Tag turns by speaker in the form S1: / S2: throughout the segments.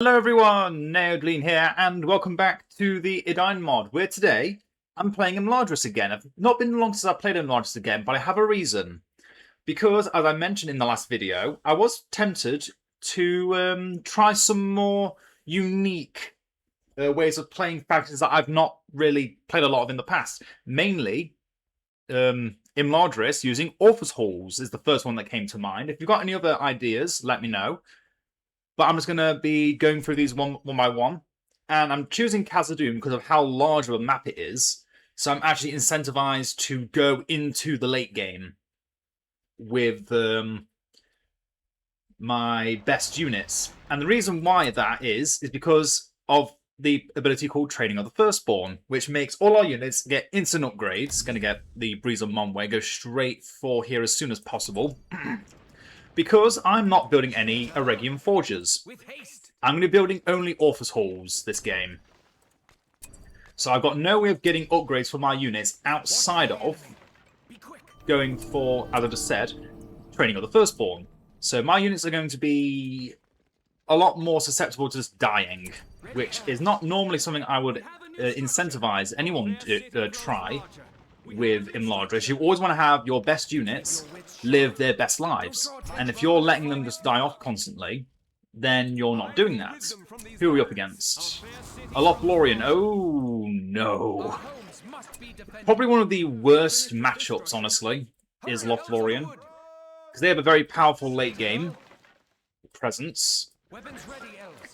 S1: Hello everyone, Edain here, and welcome back to the Edain Mod, where today I'm playing Imladris again. I've not been long since I've played Imladris again, but I have a reason. Because, as I mentioned in the last video, I was tempted to try some more unique ways of playing factions that I've not really played a lot of in the past. Mainly, Imladris using Orpheus Halls is the first one that came to mind. If you've got any other ideas, let me know. But I'm just going to be going through these one by one. And I'm choosing Khazad-dûm because of how large of a map it is. So I'm actually incentivized to go into the late game with my best units. And the reason why that is because of the ability called Training of the Firstborn, which makes all our units get instant upgrades. Going to get the Breeze of Monway, go straight for here as soon as possible. Because I'm not building any Eregion Forges. I'm going to be building only Orpheus Halls this game. So I've got no way of getting upgrades for my units outside of going for, as I just said, Training of the Firstborn. So my units are going to be a lot more susceptible to just dying, which is not normally something I would incentivize anyone to try with Imladris. You always want to have your best units live their best lives. And if you're letting them just die off constantly, then you're not doing that. Who are we up against? A Lothlorien. Oh, no. Probably one of the worst matchups, honestly, is Lothlorien. Because they have a very powerful late game presence.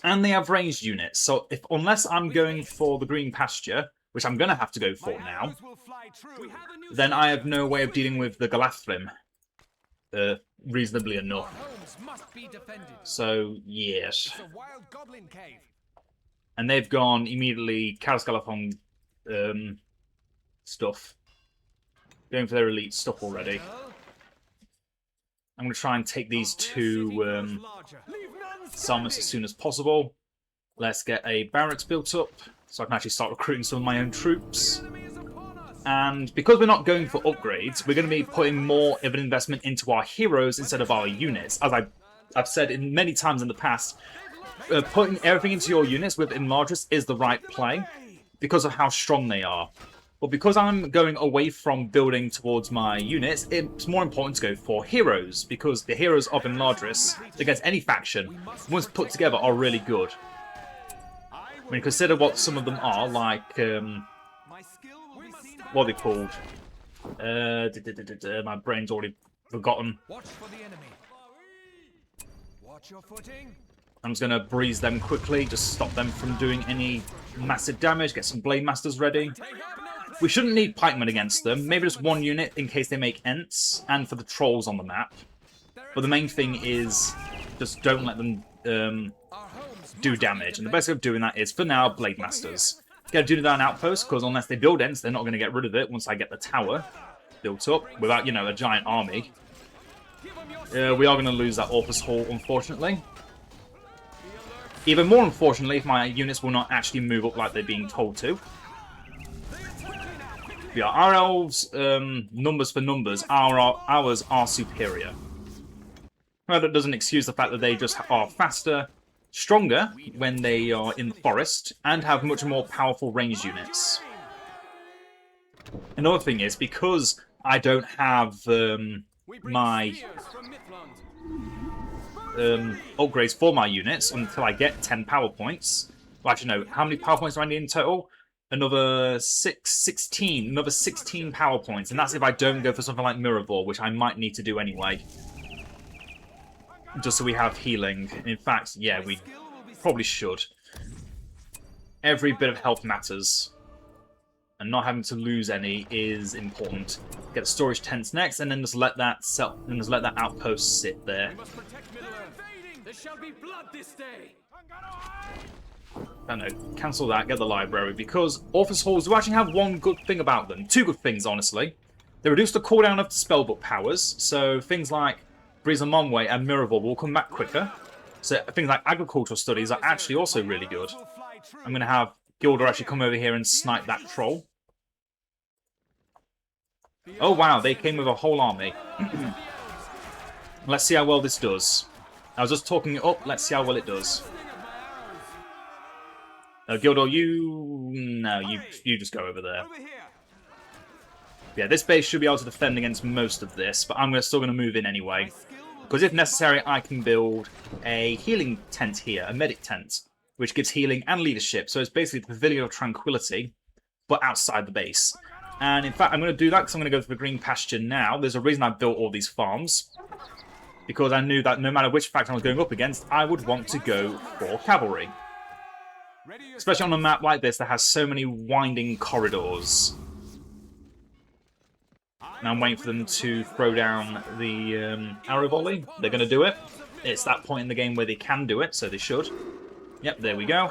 S1: And they have ranged units. So unless I'm going for the green pasture, which I'm going to have to go for now, then I have no way of dealing with the Galathrim reasonably enough. So, yes. And they've gone immediately Karas stuff. Going for their elite stuff already. I'm going to try and take these two summits as soon as possible. Let's get a barracks built up, so I can actually start recruiting some of my own troops. And because we're not going for upgrades, we're going to be putting more of an investment into our heroes instead of our units. As I've said many times in the past, putting everything into your units with Imladris is the right play because of how strong they are. But because I'm going away from building towards my units, it's more important to go for heroes, because the heroes of Imladris, against any faction, once put together, are really good. When you consider what some of them are, like, what are they called? My brain's already forgotten. I'm just going to breeze them quickly, just stop them from doing any massive damage, get some Blade Masters ready. We shouldn't need pikemen against them, maybe just one unit in case they make Ents, and for the trolls on the map. But the main thing is, just don't let them do damage, and the best way of doing that is, for now, Blade Masters. Get to do that on Outpost, because unless they build Ents, they're not going to get rid of it once I get the tower built up, without, you know, a giant army. We are going to lose that Orpheus Hall, unfortunately. Even more unfortunately, if my units will not actually move up like they're being told to. Yeah, our elves, numbers for numbers, ours are superior. Well, that doesn't excuse the fact that they just are faster, stronger when they are in the forest, and have much more powerful ranged units. Another thing is, because I don't have my upgrades for my units until I get 10 power points. Well, actually, no, how many power points do I need in total? Another 16. Another 16 power points, and that's if I don't go for something like Mirror, which I might need to do anyway. Just so we have healing. In fact, yeah, we probably should. Every bit of health matters. And not having to lose any is important. Get the storage tents next, and then just let that outpost sit there.
S2: There shall be blood this day.
S1: I know, cancel that, get the library, because Orpheus Halls do actually have one good thing about them. Two good things, honestly. They reduce the cooldown of the spellbook powers, so things like Breeze of Monway and Mirror will come back quicker. So things like agricultural studies are actually also really good. I'm going to have Gildor actually come over here and snipe that troll. Oh wow, they came with a whole army. Let's see how well this does. I was just talking it up, let's see how well it does. Gildor, you... No, you just go over there. Yeah, this base should be able to defend against most of this, but I'm still going to move in anyway. Because if necessary, I can build a healing tent here, a medic tent, which gives healing and leadership. So it's basically the Pavilion of Tranquility, but outside the base. And in fact, I'm going to do that because I'm going to go for the green pasture now. There's a reason I built all these farms. Because I knew that no matter which faction I was going up against, I would want to go for cavalry. Especially on a map like this that has so many winding corridors. And I'm waiting for them to throw down the arrow volley. They're going to do it. It's that point in the game where they can do it, so they should. Yep, there we go.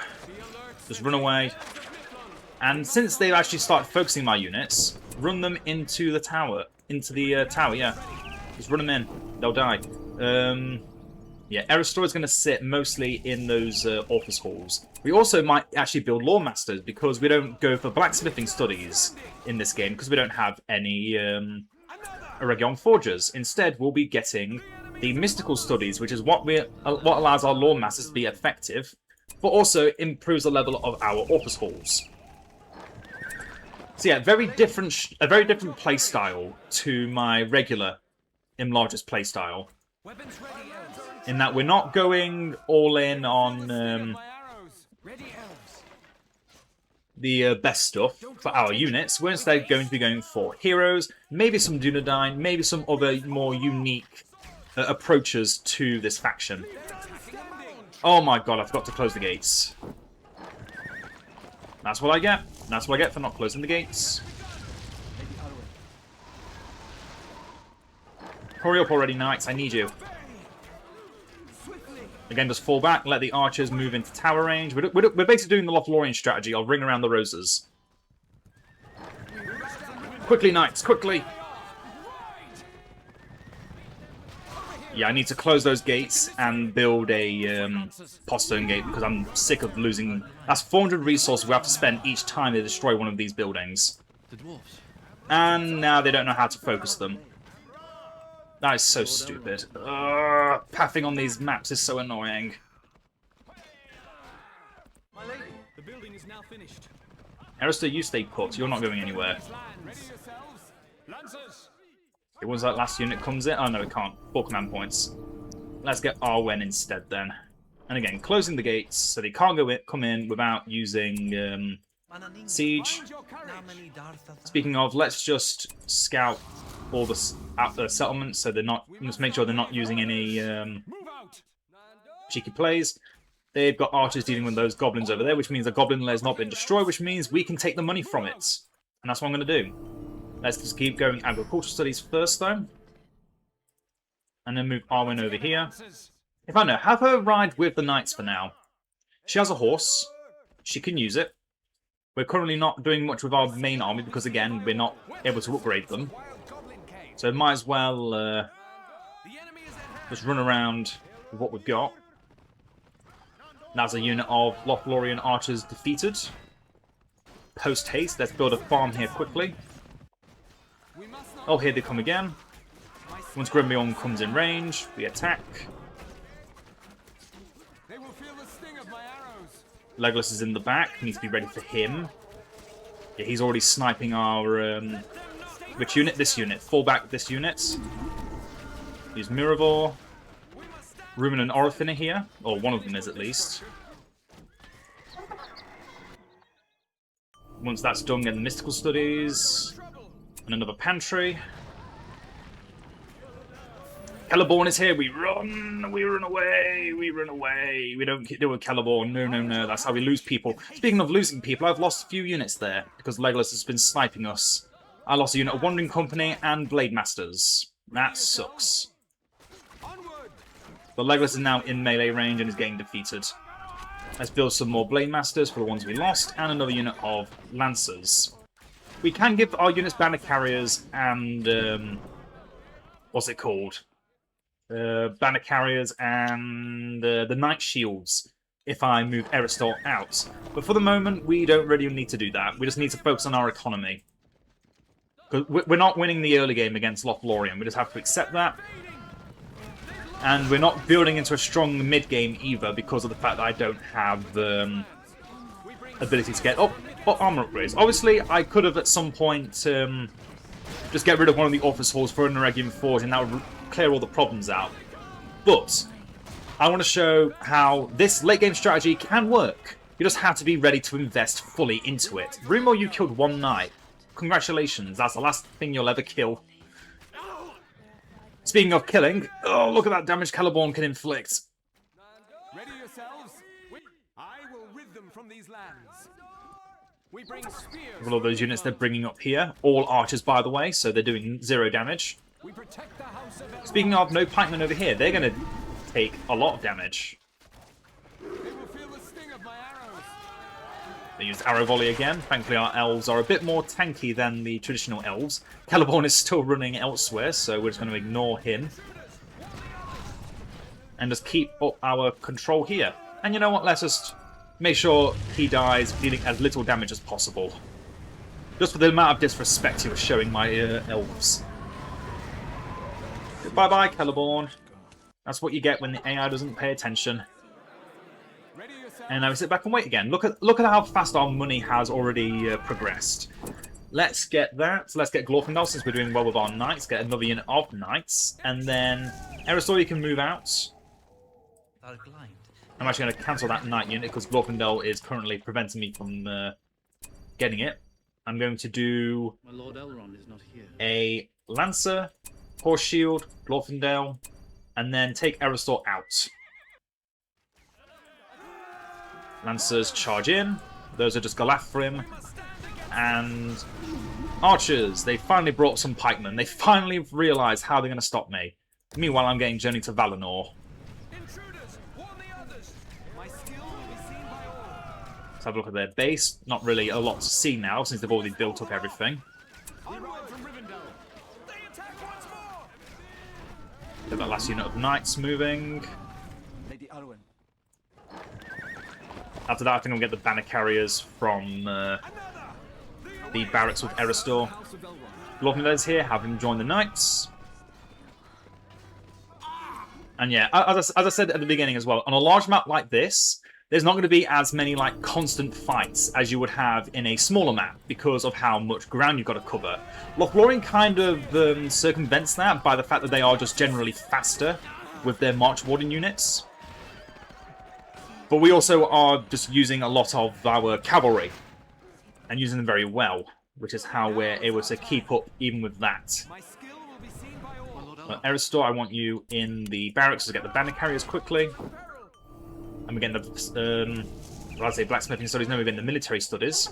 S1: Just run away. And since they've actually started focusing my units, run them into the tower. Into the tower, yeah. Just run them in. They'll die. Yeah, Eristor is going to sit mostly in those office halls. We also might actually build Lore Masters because we don't go for blacksmithing studies in this game because we don't have any Eregion Forgers. Instead, we'll be getting the mystical studies, which is what allows our Lore Masters to be effective, but also improves the level of our office halls. So yeah, a very different playstyle to my regular Imladris playstyle. In that we're not going all in on the best stuff for our units. We're instead going to be going for heroes, maybe some Dunedain, maybe some other more unique approaches to this faction. Oh my god, I forgot to close the gates. That's what I get. That's what I get for not closing the gates. Hurry up already, knights. I need you. Again, just fall back, let the archers move into tower range. We're basically doing the Lothlorien strategy. I'll ring around the roses. Quickly, knights, quickly! Yeah, I need to close those gates and build a postern gate because I'm sick of losing... That's 400 resources we have to spend each time they destroy one of these buildings. And now they don't know how to focus them. That is so stupid. Pathing on these maps is so annoying.
S2: The building is now finished.
S1: Eristor, you stay put. You're not going anywhere. Once that last unit comes in... Oh, no, it can't. 4 command points. Let's get Arwen instead, then. And again, closing the gates so they can't come in without using siege. Speaking of, let's just scout all the settlements so they're not... Just make sure they're not using any cheeky plays. They've got archers dealing with those goblins over there, which means the goblin lair's not been destroyed, which means we can take the money from it. And that's what I'm going to do. Let's just keep going agricultural studies first, though. And then move Arwen over here. If I know, have her ride with the knights for now. She has a horse. She can use it. We're currently not doing much with our main army because, again, we're not able to upgrade them. So might as well just run around with what we've got. That's a unit of Lothlorien archers defeated. Post haste, let's build a farm here quickly. Oh, here they come again. Once Grimbion comes in range, we attack. Legolas is in the back, needs to be ready for him. Yeah, he's already sniping our... which unit? This unit. Fall back this unit. Use Miravor. Rumen and Orifin are here. Or one of them is, at least. Once that's done, get the Mystical Studies. And another Pantry. Celeborn is here. We run away, we run away. We don't deal with Celeborn. No, no, no. That's how we lose people. Speaking of losing people, I've lost a few units there because Legolas has been sniping us. I lost a unit of Wandering Company and Blade Masters. That sucks. But Legolas is now in melee range and is getting defeated. Let's build some more Blade Masters for the ones we lost, and another unit of Lancers. We can give our units Banner Carriers and... what's it called? Banner Carriers and the Knight Shields if I move Eristor out. But for the moment, we don't really need to do that. We just need to focus on our economy. Because we're not winning the early game against Lothlorien. We just have to accept that. And we're not building into a strong mid-game either because of the fact that I don't have ability to get armor upgrades. Obviously, I could have at some point just get rid of one of the Office Halls for an Neregian Forge, and that would clear all the problems out. But I want to show how this late game strategy can work. You just have to be ready to invest fully into it. Rumor, you killed one knight. Congratulations, that's the last thing you'll ever kill. Speaking of killing, oh, look at that damage Celeborn can inflict.
S2: Ready yourselves? I will rid them from these lands. We bring spears.
S1: All of those units they're bringing up here, all archers by the way, so they're doing 0 damage.
S2: We protect the house of
S1: Speaking of, no pikemen over here, they're going to take a lot of damage.
S2: They will feel the sting of my arrows.
S1: They used arrow volley again. Thankfully our elves are a bit more tanky than the traditional elves. Celeborn is still running elsewhere, so we're just going to ignore him. And just keep up our control here. And you know what, let's just make sure he dies dealing as little damage as possible. Just for the amount of disrespect he was showing my elves. Bye-bye, Celeborn. That's what you get when the AI doesn't pay attention. And now we sit back and wait again. Look at how fast our money has already progressed. Let's get that. So let's get Glorfindel, since we're doing well with our knights. Get another unit of knights. And then Eristor, you can move out. I'm actually going to cancel that knight unit because Glorfindel is currently preventing me from getting it. I'm going to do
S3: My Lord Elrond is not here.
S1: a Lancer, Horse Shield, Glorfindel, and then take Eristor out. Lancers charge in. Those are just Galafrim. And archers. They finally brought some pikemen. They finally realised how they're going to stop me. Meanwhile, I'm getting Journey to Valinor.
S2: Intruders, warn the others. My skill will be seen by all.
S1: Let's have a look at their base. Not really a lot to see now, since they've already built up everything.
S2: We ride from Rivendell. They attack once more.
S1: Get that last unit of knights moving.
S2: Lady Arwen.
S1: After that, I think I'll get the banner carriers from the barracks with Eristor. Glorfindel's here, have him join the knights. And yeah, as I said at the beginning as well, on a large map like this, there's not going to be as many like constant fights as you would have in a smaller map because of how much ground you've got to cover. Lothlorien kind of circumvents that by the fact that they are just generally faster with their March Warden units. But we also are just using a lot of our cavalry and using them very well, which is how we're able to keep up even with that.
S2: My skill will be seen by all.
S1: Well, Eristor, I want you in the barracks to get the banner carriers quickly. And we're getting the, I'd say blacksmithing studies, no, we're getting the military studies.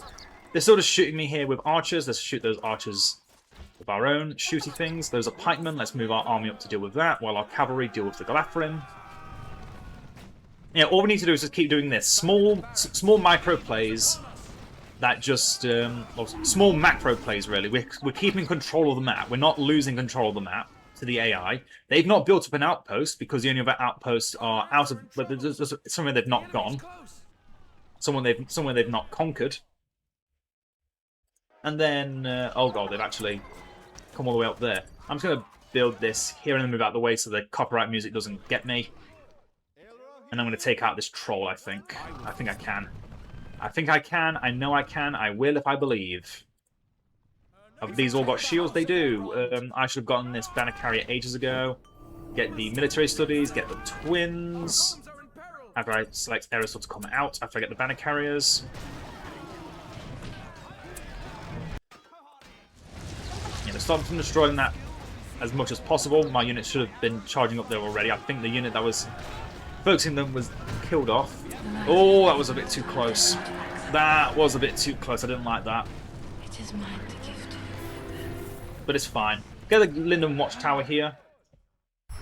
S1: They're sort of shooting me here with archers. Let's shoot those archers with our own shooty things. Those are pikemen. Let's move our army up to deal with that, while our cavalry deal with the Galafrim. Yeah, all we need to do is just keep doing this. Small micro plays that just... or small macro plays, really. We're keeping control of the map. We're not losing control of the map to the AI. They've not built up an outpost, because the only other outposts are out of... But there's somewhere they've not gone. Somewhere they've not conquered. And then... oh god, they've actually come all the way up there. I'm just going to build this here and then move out the way so the copyright music doesn't get me. And I'm going to take out this troll, I think. I think I can. I think I can. I know I can. I will if I believe. Have these all got shields? They do. I should have gotten this banner carrier ages ago. Get the military studies. Get the twins. After I select Eristor to come out. After I get the banner carriers. Yeah, stop from destroying that as much as possible. My unit should have been charging up there already. I think the unit that was... focusing them was killed off. Oh, that was a bit too close. That was a bit too close. I didn't like that.
S4: It is mine to give to you.
S1: But it's fine. Get the Linden Watchtower here.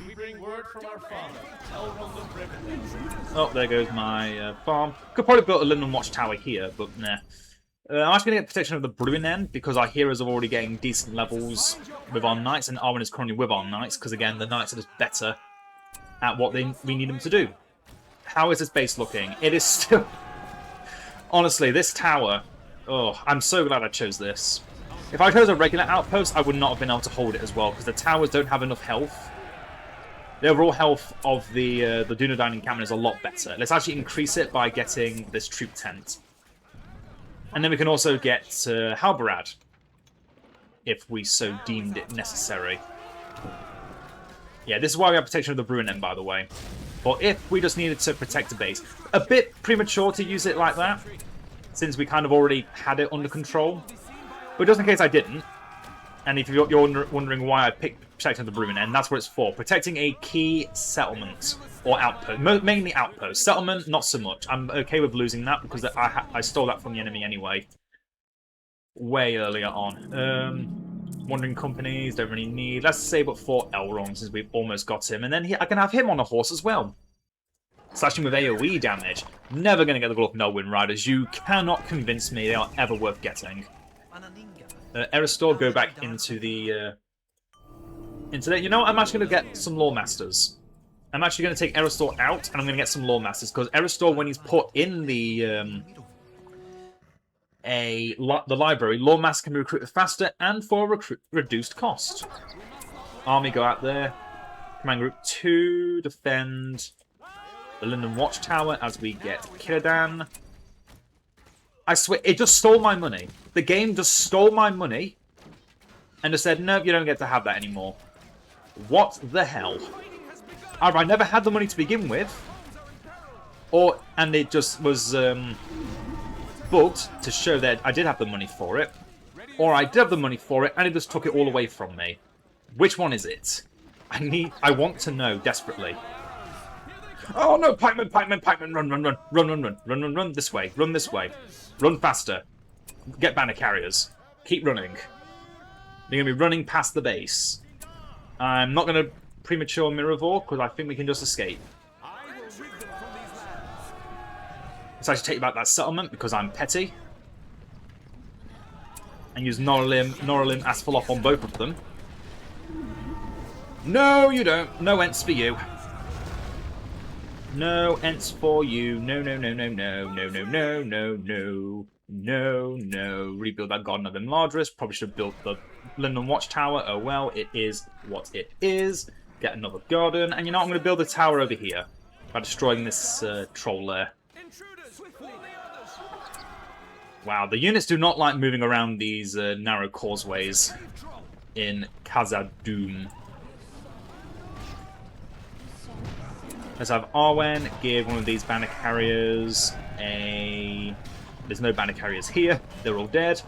S2: We bring word from our father, Elrond of Rivendell.
S1: Oh, there goes my farm. Could probably build a Linden Watchtower here, but nah. I'm actually going to get protection of the Bruinen because our heroes are already getting decent levels with our knights, and Arwen is currently with our knights because, again, the knights are just better at what we need them to do. How is this base looking? It is still... Honestly, this tower... Oh, I'm so glad I chose this. If I chose a regular outpost, I would not have been able to hold it as well, because the towers don't have enough health. The overall health of the Dunedain encampment is a lot better. Let's actually increase it by getting this troop tent. And then we can also get Halbarad, if we so deemed it necessary. Yeah, this is why we have protection of the Bruin End, by the way. But if we just needed to protect a base, a bit premature to use it like that, since we kind of already had it under control. But just in case I didn't, and if you're wondering why I picked protecting the Bruin End, that's what it's for. Protecting a key settlement or outpost, mainly outpost. Settlement, not so much. I'm okay with losing that because I stole that from the enemy anyway. Way earlier on. Wandering companies, don't really need. Let's save up for Elrond since we've almost got him. And then I can have him on a horse as well. Slashing with AoE damage. Never going to get the Glorp Nelwyn Riders. You cannot convince me they are ever worth getting. Eristor, go back into the... You know what? I'm actually going to get some Lore Masters. I'm actually going to take Eristor out and I'm going to get some Lore Masters. Because Eristor, when he's put in the library, Lore Master can be recruited faster and for a reduced cost. Army, go out there. Command Group 2, defend the Linden Watchtower as we get Círdan. I swear, it just stole my money. The game just stole my money and just said, no, you don't get to have that anymore. What the hell? Either I never had the money to begin with, and it just was bugged to show that I did have the money for it, or I did have the money for it and it just took it all away from me. Which one is it? I want to know desperately. Oh no, pikeman, pikeman, pikeman, run, run, run, run, run, run, run, run, run this way, run this way. Run faster. Get banner carriers. Keep running. You're going to be running past the base. I'm not going to premature Miravor because I think we can just escape. Let's actually take back that settlement because I'm petty. And use Noralim Asphalop on both of them. No, you don't. No Ents for you. No Ents for you. No, no, no, no, no, no, no, no, no, no, no, no. Rebuild that Garden of Imladris. Probably should have built the Linden Watchtower. Oh well, it is what it is. Get another garden. And you know what? I'm going to build a tower over here by destroying this troll there. Wow, the units do not like moving around these narrow causeways in Khazad-dûm. Let's have Arwen give one of these banner carriers a... There's no banner carriers here. They're all dead.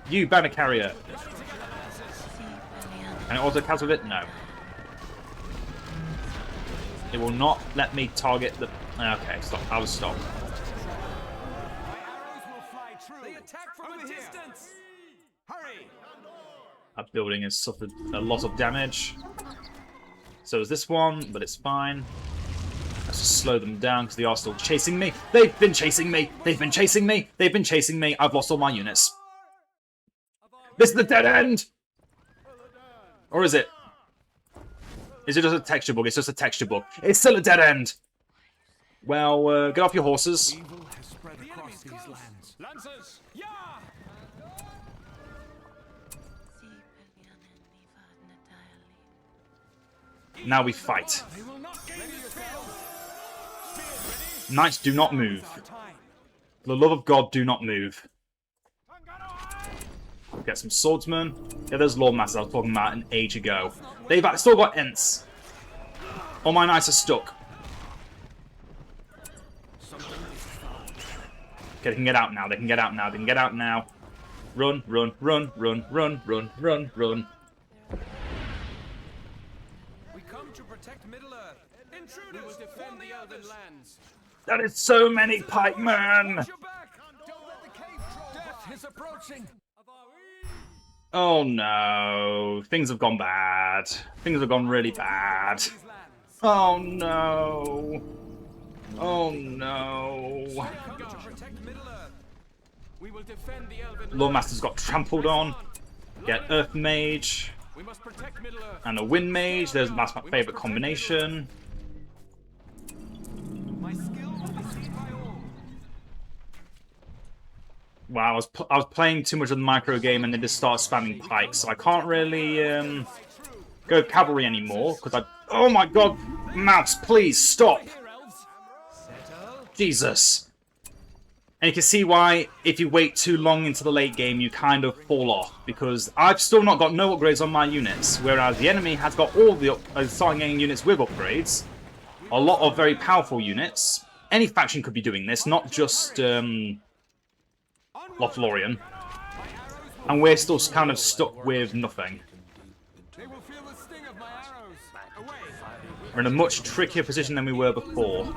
S1: You, banner carrier. Can it auto cast with it? No. It will not let me target the... Okay, stop. I was stopped. That building has suffered a lot of damage. So is this one, but it's fine. Let's just slow them down because they are still chasing me. They've been chasing me. They've been chasing me. They've been chasing me. I've lost all my units. This is the dead end. Or is it? Is it just a texture bug? It's just a texture bug. It's still a dead end. Well, get off your horses.
S2: Evil has spread across these lands. Lancers, yeah!
S1: Now we fight. Knights, do not move. For the love of God, do not move. Get some swordsmen. Yeah, there's Lord Masters I was talking about an age ago. They've still got Ents. All my knights are stuck. Okay, they can get out now. They can get out now. They can get out now. Run, run, run, run, run, run, run, run.
S2: We come to protect Middle-earth. Intruders, we will defend the Elven lands.
S1: That is so many pikemen!
S2: Don't let the cave troll. Death is approaching.
S1: Oh no. Things have gone bad. Things have gone really bad. Oh no. Oh no. Lord Master's got trampled on. Get Earth Mage. And a Wind Mage. That's my favourite combination. Wow, I was playing too much of the micro game and then just started spamming pikes, so I can't really go cavalry anymore because I. Oh my God, mouse! Please stop! Jesus! And you can see why, if you wait too long into the late game, you kind of fall off. Because I've still not got no upgrades on my units, whereas the enemy has got all the starting getting units with upgrades. A lot of very powerful units. Any faction could be doing this, not just Lothlorien. And we're still kind of stuck with nothing. We're in a much trickier position than we were before.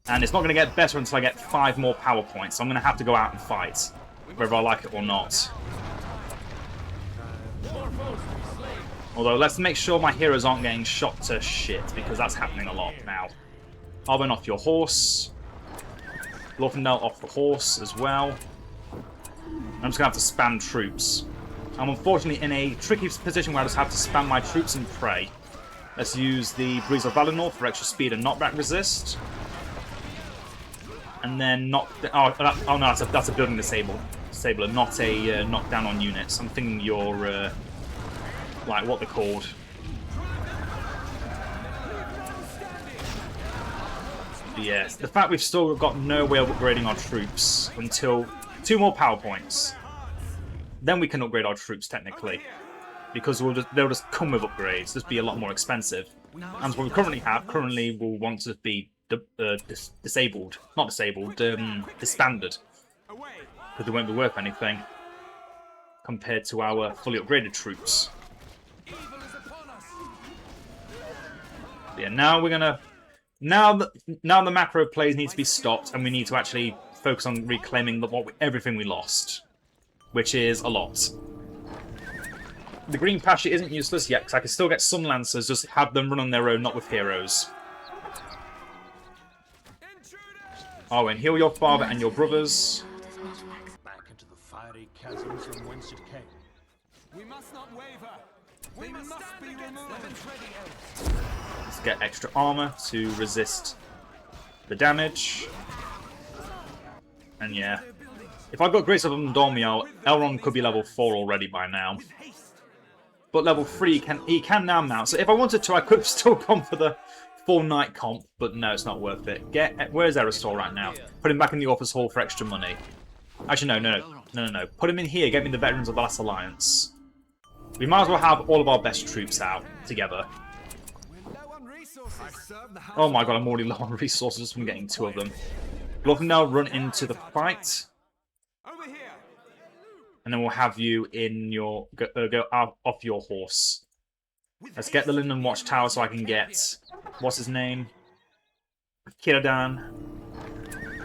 S1: And it's not going to get better until I get 5 more power points. So I'm going to have to go out and fight, whether I like it or not. Although, let's make sure my heroes aren't getting shot to shit, because that's happening a lot now. Arwen off your horse. Lothlorien off the horse as well. I'm just going to have to spam troops. I'm unfortunately in a tricky position where I just have to spam my troops and pray. Let's use the Breeze of Valinor for extra speed and knockback resist. And then knock... Oh no, that's a building disabler, not a knockdown on units. I'm thinking you're... like what they're called. But yes, the fact we've still got no way of upgrading our troops until 2 more power points. Then we can upgrade our troops technically, because they'll just come with upgrades. Just be a lot more expensive. And what we currently have will want to be disabled, not disabled, disbanded, because they won't be worth anything compared to our fully upgraded troops. Yeah, now we're gonna now the macro plays need to be stopped, and we need to actually focus on reclaiming everything we lost, which is a lot. The green pasture isn't useless yet, because I can still get some lancers, just have them run on their own, not with heroes. Oh, and heal your father and your brothers.
S2: Back into the fiery chasm from whence it came. We must not waver. We must be removed.
S1: Let's get extra armor to resist the damage. And yeah, if I got Grace of Dormiel, Elrond could be level 4 already by now. But level 3 he can now mount. So if I wanted to, I could have still gone for the full knight comp, but no, it's not worth it. Where's Eristor right now? Put him back in the Office Hall for extra money. Actually, no. Put him in here. Get me the Veterans of the Last Alliance. We might as well have all of our best troops out together. Oh my god, I'm already low on resources just from getting 2 of them. Now run into the fight. And then we'll have you in your go off your horse. Let's get the Linden Watchtower so I can get what's his name? Edain.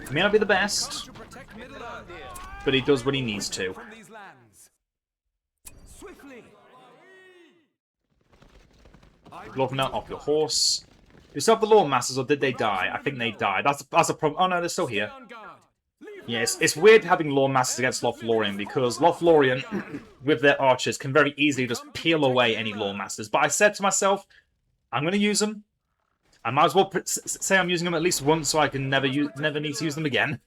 S1: He may not be the best, but he does what he needs to. Lothlorien off your horse. Do you still have the Lore Masters, or did they die? I think they died. That's a problem. Oh no, they're still here. Yes, it's weird having Lore Masters against Lothlorien, because Lothlorien, with their archers, can very easily just peel away any Lore Masters. But I said to myself, I'm going to use them. I might as well say I'm using them at least once, so I can never need to use them again.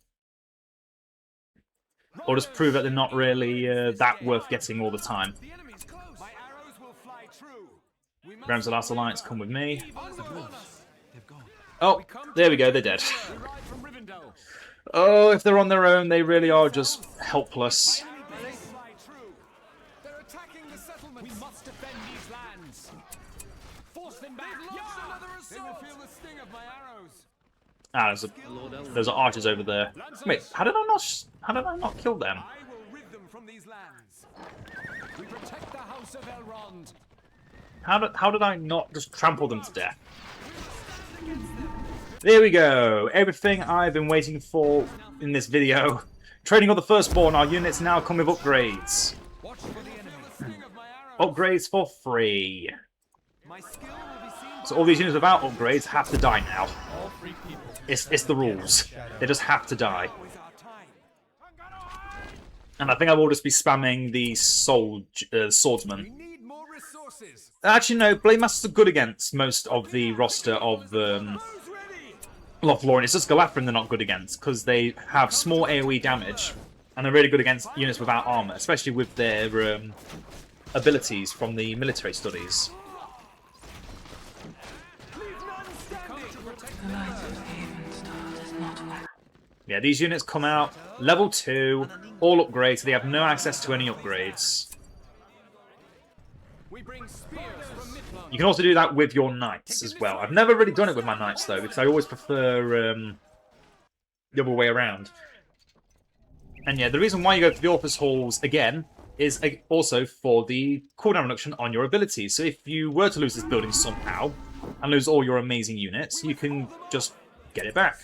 S1: Or just prove that they're not really that worth getting all the time. Realms of the Last Alliance, come with me. Oh, there we go, they're dead. Oh, if they're on their own, they really are just helpless. Ah, there's archers over there. Wait, how did I not kill them? How did I not just trample them to death? There we go. Everything I've been waiting for in this video. Training of the Firstborn, our units now come with upgrades. Upgrades for free. So all these units without upgrades have to die now. It's the rules. They just have to die. And I think I will just be spamming the swordsman. Actually, no. Blade Masters are good against most of the roster of Lothlorien. It's just Galafrin they're not good against, because they have small AoE damage, and they're really good against units without armor, especially with their abilities from the military studies.
S4: The light of the not work.
S1: Yeah, these units come out level 2, all upgrades, so they have no access to any upgrades.
S2: We bring spears from Midland.
S1: You can also do that with your knights as well. I've never really done it with my knights though, because I always prefer the other way around. And yeah, the reason why you go for the Orpheus Halls again is also for the cooldown reduction on your abilities. So if you were to lose this building somehow and lose all your amazing units, you can just get it back.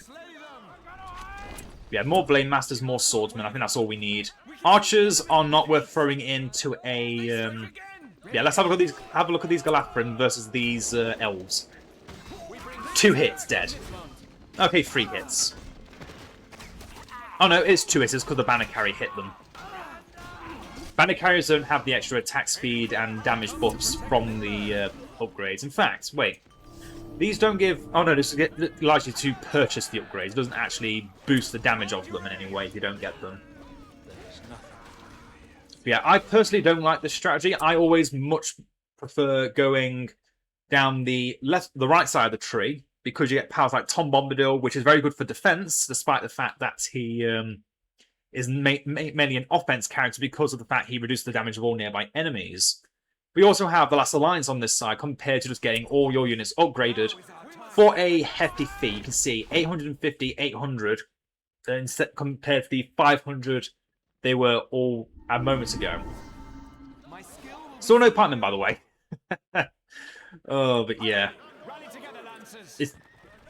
S1: Yeah, more Blade Masters, more Swordsmen. I think that's all we need. Archers are not worth throwing into a... Yeah, let's have a look at these. Have a look at these Galafrin versus these elves. 2 hits, dead. Okay, 3 hits. Oh no, it's 2 hits because the banner carry hit them. Banner carriers don't have the extra attack speed and damage buffs from the upgrades. In fact, wait. These don't give... Oh no, this allows you to purchase the upgrades. It doesn't actually boost the damage of them in any way if you don't get them. But yeah, I personally don't like this strategy. I always much prefer going down the right side of the tree, because you get powers like Tom Bombadil, which is very good for defense, despite the fact that he is mainly an offense character because of the fact he reduces the damage of all nearby enemies. We also have the Last Alliance on this side, compared to just getting all your units upgraded for a hefty fee. You can see 850, 800, instead compared to the 500 they were all a moment ago. Still no pikemen, by the way. Oh, but yeah.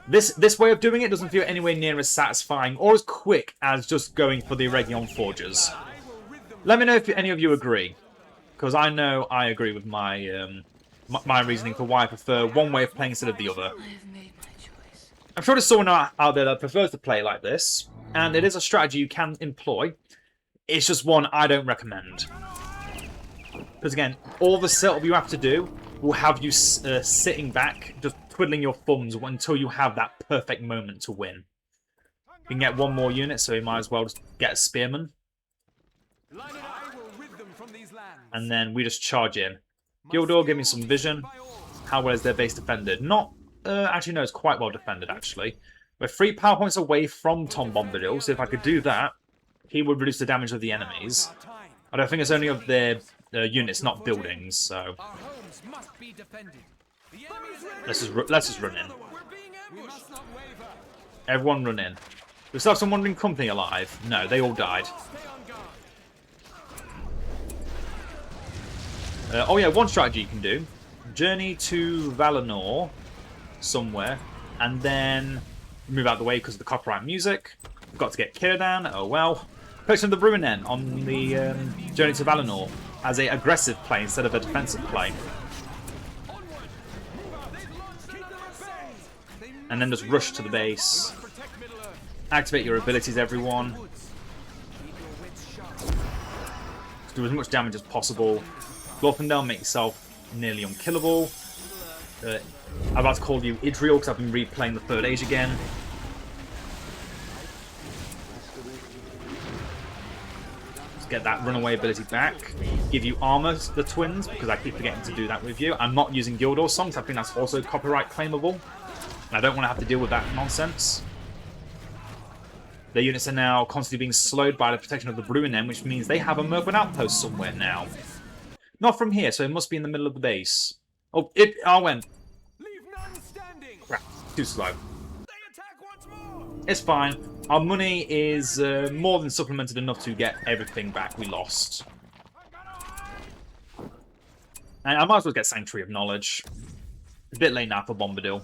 S1: This way of doing it doesn't feel anywhere near as satisfying or as quick as just going for the Region Forgers. Let me know if any of you agree, because I know I agree with my my reasoning for why I prefer one way of playing instead of the other.
S4: I have made my choice.
S1: I'm sure there's someone out there that prefers to play like this, and it is a strategy you can employ. It's just one I don't recommend. Because again, all the setup you have to do will have you sitting back, just twiddling your thumbs until you have that perfect moment to win. You can get one more unit, so you might as well just get a spearman. And then we just charge in. Gildor, give me some vision. How well is their base defended? Not, actually no, it's quite well defended actually. We're 3 power points away from Tom Bombadil, so if I could do that, he would reduce the damage of the enemies. I don't think it's only of their units, not buildings, so... Let's just run in. Everyone run in. Do we still have some Wandering Company alive? No, they all died. Oh yeah, one strategy you can do. Journey to Valinor, somewhere, and then move out of the way because of the copyright music. We've got to get Edain, oh well. Purchase the Bruinen on the Journey to Valinor as an aggressive play instead of a defensive play. And then just rush to the base. Activate your abilities, everyone. Do as much damage as possible. Glorfindel, make yourself nearly unkillable. I'm about to call you Idriel because I've been replaying the Third Age again. Let's get that runaway ability back. Give you armor, the twins, because I keep forgetting to do that with you. I'm not using Gildor songs, I think that's also copyright claimable. And I don't want to have to deal with that nonsense. Their units are now constantly being slowed by the protection of the Bruinen, which means they have a Merkwood outpost somewhere now. Not from here, so it must be in the middle of the base. Oh, I went. Crap, too slow. It's fine. Our money is more than supplemented enough to get everything back we lost. And I might as well get Sanctuary of Knowledge. It's a bit late now for Bombadil.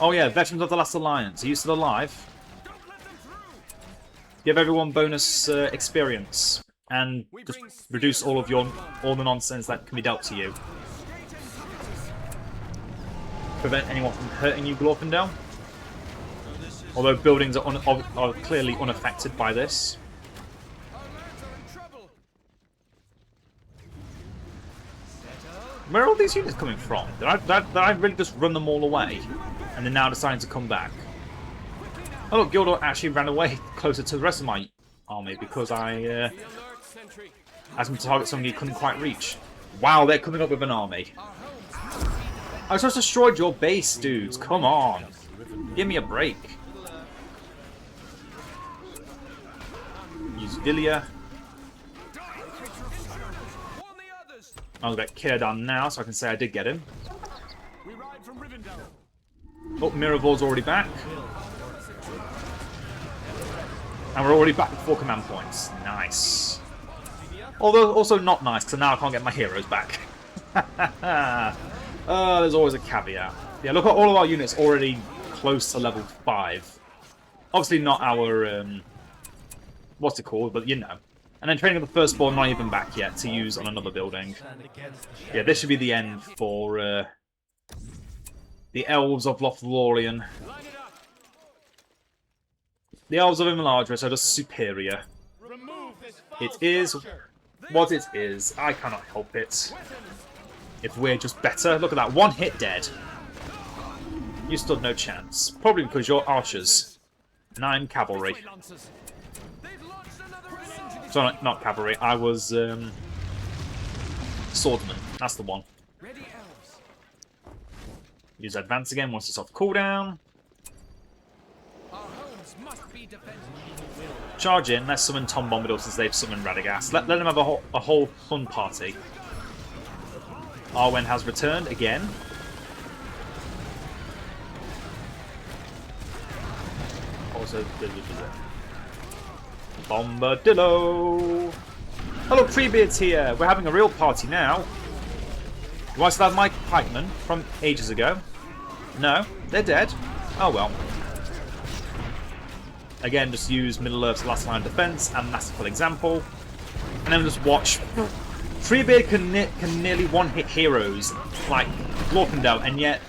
S1: Oh yeah, Veterans of the Last Alliance. Are you still alive? Give everyone bonus experience. And just reduce all the nonsense that can be dealt to you. Prevent anyone from hurting you, Glorfindel. Although buildings are clearly unaffected by this. Where are all these units coming from? Did I really just run them all away? And they're now deciding to come back? Oh look, Gildor actually ran away closer to the rest of my army because I asked him to target something he couldn't quite reach. Wow, they're coming up with an army. I just destroyed your base, dudes. Come on. Give me a break. Villia.
S2: Warn the others.
S1: I'll get Edain now, so I can say I did get him.
S2: We ride from Rivendell.
S1: Oh, Miravor's already back. And we're already back at 4 command points. Nice. Although also not nice, because now I can't get my heroes back. There's always a caveat. Yeah, look at all of our units already close to level 5. Obviously not our, what's it called, but you know. And then training of the firstborn not even back yet to use on another building. Yeah, this should be the end for the elves of Lothlorien. The elves of Imladris are just superior. It is what it is. I cannot help it. If we're just better. Look at that. 1 hit dead. You stood no chance. Probably because you're archers. And I'm cavalry. Sorry, not cavalry. I was swordsman. That's the one. Use advance again once it's off cooldown. Charge in. Let's summon Tom Bombadil since they've summoned Radagast. Let them have a whole fun party. Arwen has returned again. Also, Bombadillo. Oh look, Treebeard's here. We're having a real party now. Do I still have my pikemen from ages ago? No, they're dead. Oh well. Again, just use Middle-earth's last line of defense and masterful example. And then just watch. Treebeard can nearly one-hit heroes like Glorfindel, and yet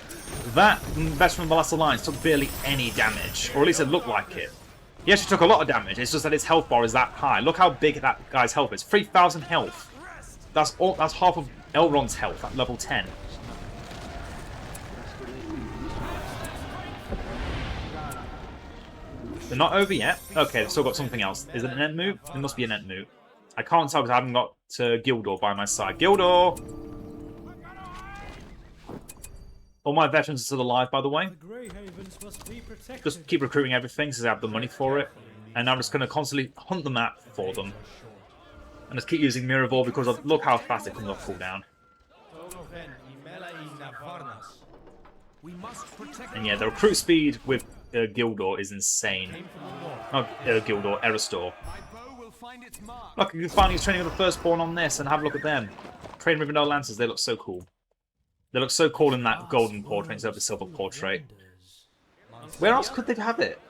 S1: that veteran of the last alliance took barely any damage. Or at least it looked like it. He actually took a lot of damage, it's just that his health bar is that high. Look how big that guy's health is. 3,000 health. That's half of Elrond's health at level 10. They're not over yet. Okay, they've still got something else. Is it an end move? It must be an end move. I can't tell because I haven't got Gildor by my side. Gildor! All my veterans are still alive, by the way. Just keep recruiting everything since I have the money for it. And I'm just going to constantly hunt the map for them. And just keep using Miravor because of, look how fast it comes off cooldown. And yeah, the recruit speed with Gildor is insane. Not Gildor, Eristor. Look, you can finally use training of the firstborn on this and have a look at them. Train Rivendell Lancers, they look so cool. They look so cool in that golden portrait instead of the silver portrait. Where else could they have it?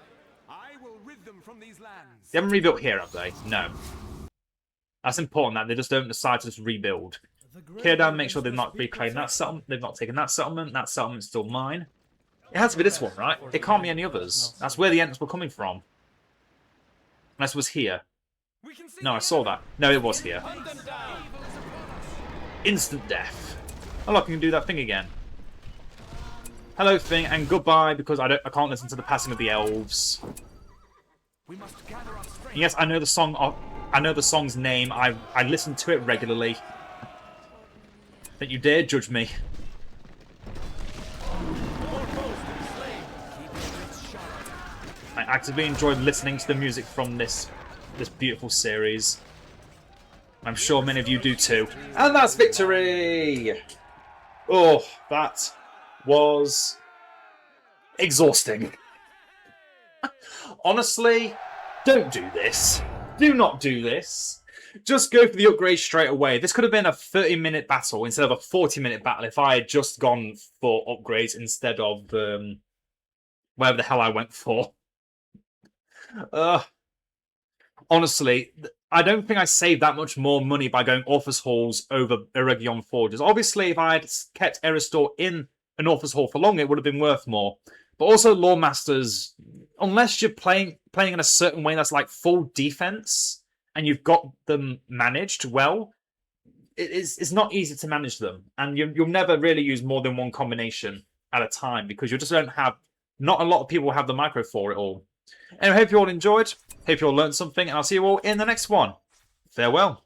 S1: They haven't rebuilt here, have they? No. That's important that they just don't decide to just rebuild. Edain, make sure they've not reclaimed that settlement. They've not taken that settlement. That settlement's still mine. It has to be this one, right? It can't be any others. That's where the Ents were coming from. Unless it was here. No, I saw that. No, it was here. Instant death. Oh look, I can do that thing again. Hello thing, and goodbye, because I can't listen to the passing of the elves. Yes, I know the song. I know the song's name. I listen to it regularly. Don't you dare judge me. I actively enjoyed listening to the music from this beautiful series. I'm sure many of you do too. And that's victory! Oh, that was exhausting. Honestly, don't do this. Do not do this. Just go for the upgrade straight away. This could have been a 30-minute battle instead of a 40-minute battle if I had just gone for upgrades instead of whatever the hell I went for. Honestly, I don't think I saved that much more money by going Orphus Halls over Eregion Forges. Obviously, if I had kept Eristor in an Orphus Hall for longer, it would have been worth more. But also, Lore Masters, unless you're playing in a certain way that's like full defense, and you've got them managed well, it's not easy to manage them. And you'll never really use more than one combination at a time, because you just don't have... Not a lot of people have the micro for it all. Anyway, I hope you all enjoyed. Hope you all learned something, and I'll see you all in the next one. Farewell.